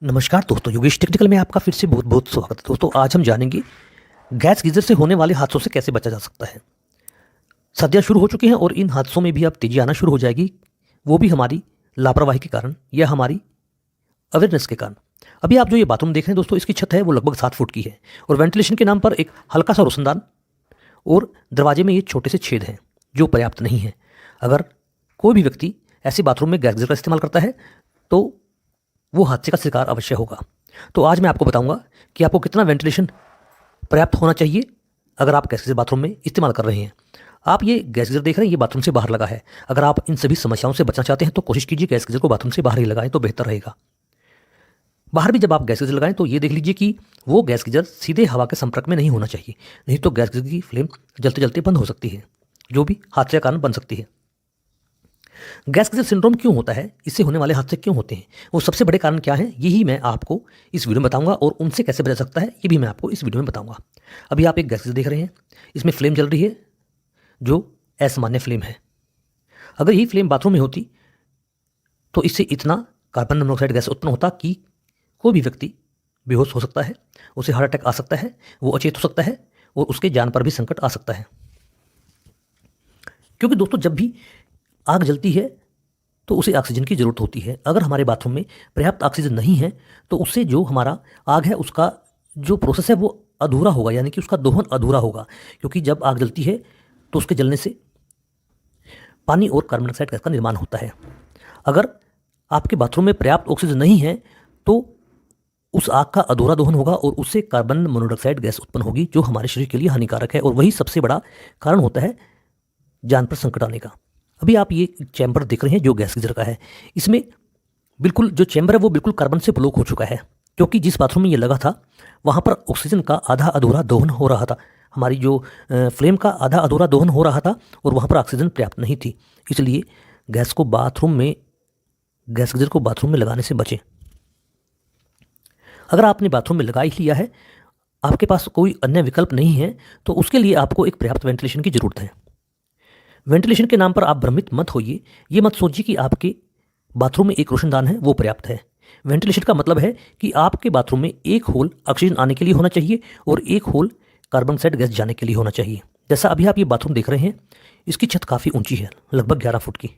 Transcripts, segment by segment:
नमस्कार दोस्तों, योगेश टेक्निकल में आपका फिर से बहुत बहुत स्वागत है। दोस्तों, आज हम जानेंगे गैस गीजर से होने वाले हादसों से कैसे बचा जा सकता है। सर्दियाँ शुरू हो चुकी हैं और इन हादसों में भी अब तेजी आना शुरू हो जाएगी, वो भी हमारी लापरवाही के कारण या हमारी अवेयरनेस के कारण। अभी आप जो ये बाथरूम देख रहे हैं दोस्तों, इसकी छत है वो लगभग 7 फुट की है और वेंटिलेशन के नाम पर एक हल्का सा रोशनदान और दरवाजे में ये छोटे से छेद हैं जो पर्याप्त नहीं है। अगर कोई भी व्यक्ति ऐसे बाथरूम में गैस गीजर का इस्तेमाल करता है तो वो हादसे का शिकार अवश्य होगा। तो आज मैं आपको बताऊंगा कि आपको कितना वेंटिलेशन पर्याप्त होना चाहिए अगर आप गैस गीजर बाथरूम में इस्तेमाल कर रहे हैं। आप ये गैस गीजर देख रहे हैं, ये बाथरूम से बाहर लगा है। अगर आप इन सभी समस्याओं से बचना चाहते हैं तो कोशिश कीजिए गैस गीजर को बाथरूम से बाहर ही लगाएं तो बेहतर रहेगा। बाहर भी जब आप गैस गीजर लगाएं तो ये देख लीजिए कि वो गैस गीजर सीधे हवा के संपर्क में नहीं होना चाहिए, नहीं तो गैस गीजर की फ्लेम जलते जलते बंद हो सकती है, जो भी हादसे का कारण बन सकती है। गैस गीजर सिंड्रोम क्यों होता है, इससे होने वाले हादसे क्यों होते हैं, वो सबसे बड़े कारण क्या हैं, यही मैं आपको इस वीडियो में बताऊंगा और उनसे कैसे बचा सकता है ये भी मैं आपको इस वीडियो में बताऊंगा। अभी आप एक गैस गीजर देख रहे हैं, इसमें फ्लेम जल रही है जो असामान्य फ्लेम है। अगर यही फ्लेम बाथरूम में होती तो इससे इतना कार्बन मोनोऑक्साइड गैस उत्पन्न होता कि कोई भी व्यक्ति बेहोश हो सकता है, उसे हार्ट अटैक आ सकता है, वो अचेत हो सकता है और उसके जान पर भी संकट आ सकता है। क्योंकि दोस्तों, जब भी आग जलती है तो उसे ऑक्सीजन की ज़रूरत होती है। अगर हमारे बाथरूम में पर्याप्त ऑक्सीजन नहीं है तो उससे जो हमारा आग है उसका जो प्रोसेस है वो अधूरा होगा, यानी कि उसका दोहन अधूरा होगा। क्योंकि जब आग जलती है तो उसके जलने से पानी और कार्बन डाइऑक्साइड गैस का निर्माण होता है। अगर आपके बाथरूम में पर्याप्त ऑक्सीजन नहीं है तो उस आग का अधूरा दोहन होगा और उससे कार्बन मोनोऑक्साइड गैस उत्पन्न होगी जो हमारे शरीर के लिए हानिकारक है और वही सबसे बड़ा कारण होता है जान पर संकट आने का। अभी आप ये चैम्बर देख रहे हैं जो गैस गीजर का है, इसमें बिल्कुल जो चैम्बर है वो बिल्कुल कार्बन से ब्लॉक हो चुका है, क्योंकि जिस बाथरूम में ये लगा था वहाँ पर ऑक्सीजन का आधा अधूरा दोहन हो रहा था। हमारी जो फ्लेम का आधा अधूरा दोहन हो रहा था और वहाँ पर ऑक्सीजन पर्याप्त नहीं थी। इसलिए गैस गीजर को बाथरूम में लगाने से बचें। अगर आपने बाथरूम में लगा ही लिया है, आपके पास कोई अन्य विकल्प नहीं है, तो उसके लिए आपको एक पर्याप्त वेंटिलेशन की ज़रूरत है। वेंटिलेशन के नाम पर आप भ्रमित मत होइए। ये मत सोचिए कि आपके बाथरूम में एक रोशनदान है वो पर्याप्त है। वेंटिलेशन का मतलब है कि आपके बाथरूम में एक होल ऑक्सीजन आने के लिए होना चाहिए और एक होल कार्बन डाइऑक्साइड गैस जाने के लिए होना चाहिए। जैसा अभी आप ये बाथरूम देख रहे हैं, इसकी छत काफ़ी ऊंची है, लगभग 11 फुट की,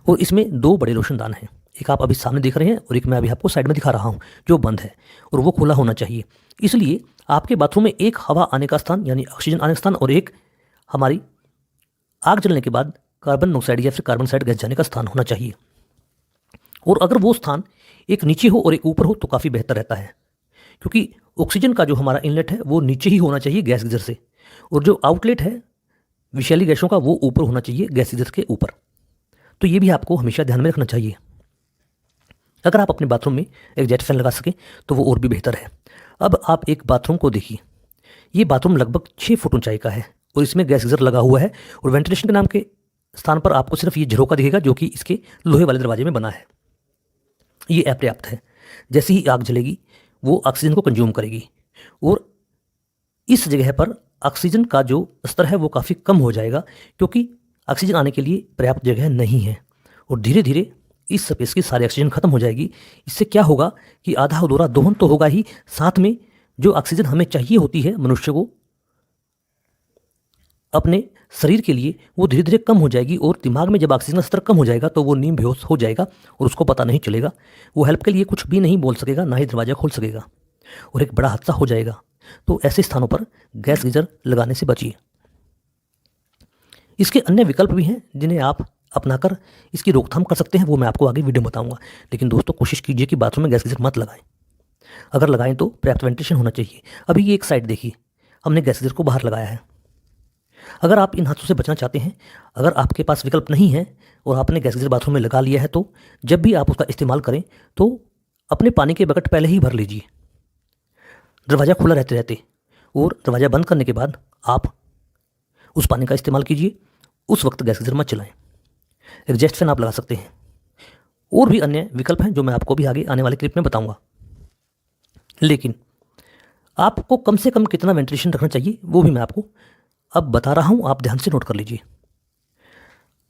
और इसमें 2 बड़े रोशनदान हैं। एक आप अभी सामने देख रहे हैं और एक मैं अभी आपको साइड में दिखा रहा हूँ जो बंद है, और वो खुला होना चाहिए। इसलिए आपके बाथरूम में एक हवा आने का स्थान यानी ऑक्सीजन आने का स्थान और एक हमारी आग जलने के बाद कार्बन मोनोऑक्साइड या फिर कार्बन डाइऑक्साइड गैस जाने का स्थान होना चाहिए। और अगर वो स्थान एक नीचे हो और एक ऊपर हो तो काफ़ी बेहतर रहता है, क्योंकि ऑक्सीजन का जो हमारा इनलेट है वो नीचे ही होना चाहिए गैस गीजर से, और जो आउटलेट है विषैली गैसों का वो ऊपर होना चाहिए गैस गीजर के ऊपर। तो ये भी आपको हमेशा ध्यान में रखना चाहिए। अगर आप अपने बाथरूम में एक जेट फैन लगा सकें तो वो और भी बेहतर है। अब आप एक बाथरूम को देखिए, ये बाथरूम लगभग 6 फुट ऊंचाई का है और इसमें गैस गीजर लगा हुआ है, और वेंटिलेशन के नाम के स्थान पर आपको सिर्फ ये झरोका दिखेगा जो कि इसके लोहे वाले दरवाजे में बना है। ये अपर्याप्त है। जैसे ही आग जलेगी वो ऑक्सीजन को कंज्यूम करेगी और इस जगह पर ऑक्सीजन का जो स्तर है वो काफ़ी कम हो जाएगा, क्योंकि ऑक्सीजन आने के लिए पर्याप्त जगह नहीं है और धीरे धीरे इस स्पेस की सारी ऑक्सीजन खत्म हो जाएगी। इससे क्या होगा कि आधा अधूरा दोहन तो होगा ही, साथ में जो ऑक्सीजन हमें चाहिए होती है मनुष्य को अपने शरीर के लिए वो धीरे धीरे कम हो जाएगी, और दिमाग में जब ऑक्सीजन स्तर कम हो जाएगा तो वो नींद बेहोश हो जाएगा और उसको पता नहीं चलेगा। वो हेल्प के लिए कुछ भी नहीं बोल सकेगा, ना ही दरवाज़ा खोल सकेगा और एक बड़ा हादसा हो जाएगा। तो ऐसे स्थानों पर गैस गीजर लगाने से बचिए। इसके अन्य विकल्प भी हैं जिन्हें आप अपनाकर इसकी रोकथाम कर सकते हैं, वो मैं आपको आगे वीडियो में बताऊंगा। लेकिन दोस्तों, कोशिश कीजिए कि बाथरूम में गैस गीजर मत लगाएं। अगर लगाएं तो पर्याप्त वेंटिलेशन होना चाहिए। अभी ये एक साइड देखिए, हमने गैस गीजर को बाहर लगाया है। अगर आप इन हादसों से बचना चाहते हैं, अगर आपके पास विकल्प नहीं है और आपने गैस गीजर बाथरूम में लगा लिया है, तो जब भी आप उसका इस्तेमाल करें तो अपने पानी के बकेट पहले ही भर लीजिए, दरवाज़ा खुला रहते रहते, और दरवाज़ा बंद करने के बाद आप उस पानी का इस्तेमाल कीजिए। उस वक्त गैस गीजर मत चलाएं। एग्जॉस्ट फैन आप लगा सकते हैं, और भी अन्य विकल्प हैं जो मैं आपको भी आगे आने वाले क्लिप में बताऊंगा। लेकिन आपको कम से कम कितना वेंटिलेशन रखना चाहिए वो भी मैं आपको अब बता रहा हूं, आप ध्यान से नोट कर लीजिए।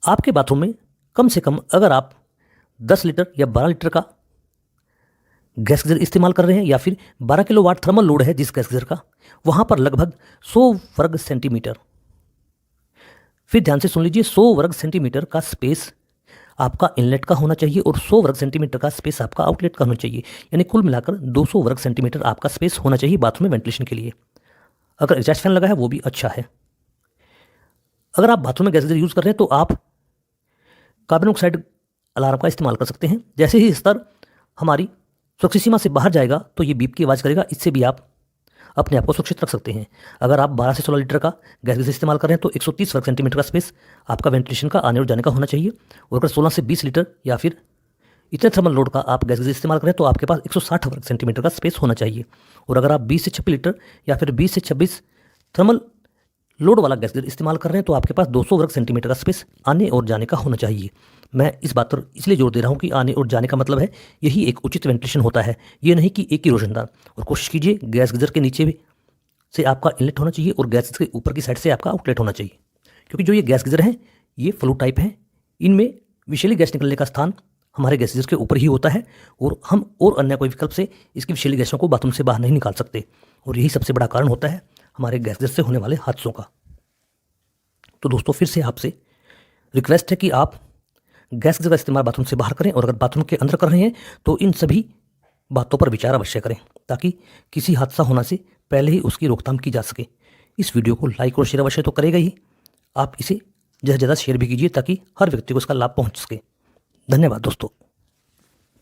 आपके बाथरूम में कम से कम अगर आप 10 लीटर या 12 लीटर का गैस गीजर इस्तेमाल कर रहे हैं या फिर 12 किलोवाट थर्मल लोड है जिस गैस गीजर का, वहाँ पर लगभग 100 वर्ग सेंटीमीटर, फिर ध्यान से सुन लीजिए, 100 वर्ग सेंटीमीटर का स्पेस आपका इनलेट का होना चाहिए और 100 वर्ग सेंटीमीटर का स्पेस आपका आउटलेट का होना चाहिए। यानी कुल मिलाकर 200 वर्ग सेंटीमीटर आपका स्पेस होना चाहिए बाथरूम में वेंटिलेशन के लिए। अगर एग्जॉस्ट फैन लगा है वो भी अच्छा है। अगर आप बाथरूम में गैस गीजर यूज़ कर रहे हैं तो आप कार्बन मोनोऑक्साइड अलार्म का इस्तेमाल कर सकते हैं। जैसे ही स्तर हमारी सुरक्षित सीमा से बाहर जाएगा तो ये बीप की आवाज़ करेगा, इससे भी आप अपने आप को सुरक्षित रख सकते हैं। अगर आप 12 से 16 लीटर का गैस गीजर इस्तेमाल कर रहे हैं तो 130 वर्ग सेंटीमीटर का स्पेस आपका वेंटिलेशन का आने और जाने का होना चाहिए। और अगर 16 से 20 लीटर या फिर इतने थर्मल लोड का आप गैस गीजर इस्तेमाल करें तो आपके पास 160 वर्ग सेंटीमीटर का स्पेस होना चाहिए। और अगर आप 20 से 26 लीटर या फिर 20 से 26 थर्मल लोड वाला गैस गीजर इस्तेमाल कर रहे हैं तो आपके पास 200 वर्ग सेंटीमीटर का स्पेस आने और जाने का होना चाहिए। मैं इस बात पर इसलिए जोर दे रहा हूँ कि आने और जाने का मतलब है यही एक उचित वेंटिलेशन होता है, ये नहीं कि एक ही रोशनदान। और कोशिश कीजिए गैस गीजर के नीचे भी से आपका इनलेट होना चाहिए और गैस के ऊपर की साइड से आपका आउटलेट होना चाहिए, क्योंकि जो ये गैस गीजर हैं ये फ्लू टाइप हैं, इनमें विषैली गैस निकलने का स्थान हमारे गैस गीजर के ऊपर ही होता है और हम और अन्य कोई विकल्प से इसकी विषैली गैसों को बाथरूम से बाहर नहीं निकाल सकते। और यही सबसे बड़ा कारण होता है हमारे गैस गीजर से होने वाले हादसों का। तो दोस्तों फिर से आपसे रिक्वेस्ट है कि आप गैस गीजर का इस्तेमाल बाथरूम से बाहर करें और अगर बाथरूम के अंदर कर रहे हैं तो इन सभी बातों पर विचार अवश्य करें ताकि किसी हादसा होने से पहले ही उसकी रोकथाम की जा सके। इस वीडियो को लाइक और शेयर अवश्य तो करेगा ही, आप इसे ज़्यादा से ज़्यादा शेयर भी कीजिए ताकि हर व्यक्ति को इसका लाभ पहुंच सके। धन्यवाद दोस्तों।